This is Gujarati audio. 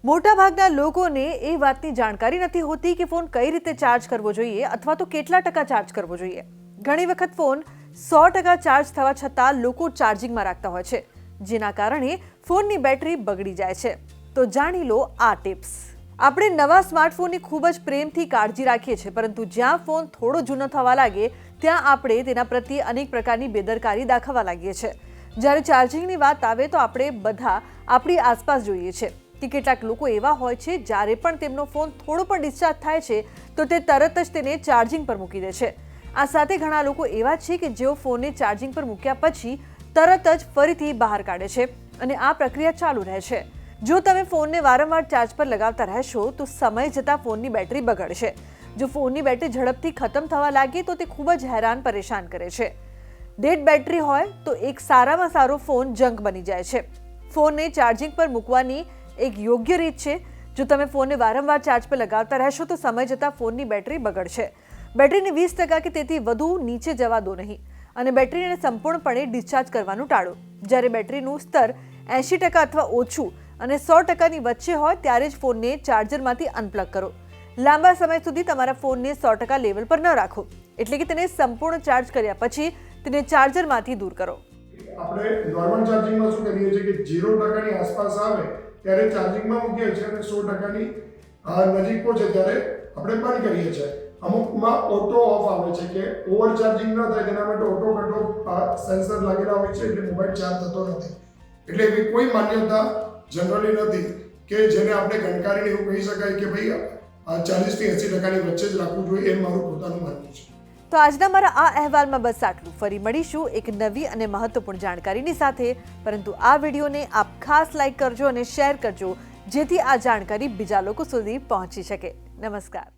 મોટાભાગના લોકોને એ વાતની જાણકારી નથી હોતી કે ફોન કઈ રીતે ચાર્જ કરવો જોઈએ અથવા તો કેટલા ટકા ચાર્જ કરવો જોઈએ. ઘણી વખત ફોન 100% ચાર્જ થવા છતાં લોકો ચાર્જિંગમાં રાખતા હોય છે, જેના કારણે ફોનની બેટરી બગડી જાય છે. તો જાણી લો આ ટિપ્સ. આપણે નવા સ્માર્ટફોનની ખૂબ જ પ્રેમથી કાળજી રાખીએ છીએ, પરંતુ જ્યાં ફોન થોડો જૂનો થવા લાગે ત્યાં આપણે તેના પ્રત્યે અનેક પ્રકારની બેદરકારી દાખવવા લાગીએ છીએ. જ્યારે ચાર્જિંગની વાત આવે તો આપણે બધા આપણી આસપાસ જોઈએ છીએ કે કેટલાક લોકો એવા હોય છે જ્યારે પણ તેમનો ફોન થોડો પણ ડિસ્ચાર્જ થાય છે તો તે તરત જ તેને ચાર્જિંગ પર મૂકી દે છે. આ સાથે ઘણા લોકો એવા છે કે જેઓ ફોનને ચાર્જિંગ પર મૂક્યા પછી તરત જ ફરીથી બહાર કાઢે છે અને આ પ્રક્રિયા ચાલુ રહે છે. જો તમે ફોનને વારંવાર ચાર્જ પર લગાવતા રહેશો તો સમય જતાં ફોનની બેટરી બગડશે. જો ફોનની બેટરી ઝડપથી ખતમ થવા લાગે તો તે ખૂબ જ હેરાન પરેશાન કરે છે. ડેડ બેટરી હોય તો એક સારામાં સારો ફોન જંક બની જાય છે. ફોનને ચાર્જિંગ પર મૂકવાની એક યોગ્ય રીત છે. જો તમે ફોનને વારંવાર ચાર્જ પર લગાવતા રહેશો તો સમય જતાં ફોનની બેટરી બગડશે. બેટરીને 20% કે તેથી વધુ નીચે જવા દો નહીં અને બેટરીને સંપૂર્ણપણે ડિસ્ચાર્જ કરવાનું ટાળો. જ્યારે બેટરીનું સ્તર 80% અથવા ઓછું અને 100%ની વચ્ચે હોય ત્યારે જ ફોનને ચાર્જરમાંથી અનપ્લગ કરો. લાંબા સમય સુધી તમારા ફોનને 100% લેવલ પર ન રાખો, એટલે કે તેને સંપૂર્ણ ચાર્જ કર્યા પછી તેને ચાર્જરમાંથી દૂર કરો. આપણે નોર્મલ ચાર્જિંગમાં શું કરીએ છીએ કે 0%ની આસપાસ આવે ત્યારે ચાર્જિંગમાં મૂકીએ છીએ અને 100%ની નજીક પહોંચે ત્યારે આપણે બંધ કરીએ છીએ. અમુકમાં ઓટો ઓફ આવે છે કે ઓવર ચાર્જિંગ ન થાય તેના માટે ઓટો કટઓફ સેન્સર લાગેલા હોય છે, એટલે મોબાઈલ ચાર્જ થતો નથી. એટલે એવી કોઈ માન્યતા જનરલી નથી કે જેને આપણે ગણકારીને એવું કહી શકાય કે ભાઈ 40 થી 80%ની વચ્ચે જ રાખવું જોઈએ. એ મારું પોતાનું માનવું છે. તો આજના મારા આ અહેવાલમાં બસ આટલું. ફરી મળીશું એક નવી અને મહત્વપૂર્ણ જાણકારીની સાથે. પરંતુ આ વિડીયોને આપ ખાસ લાઈક કરજો અને શેર કરજો, જેથી આ જાણકારી બીજા લોકો સુધી પહોંચી શકે. નમસ્કાર.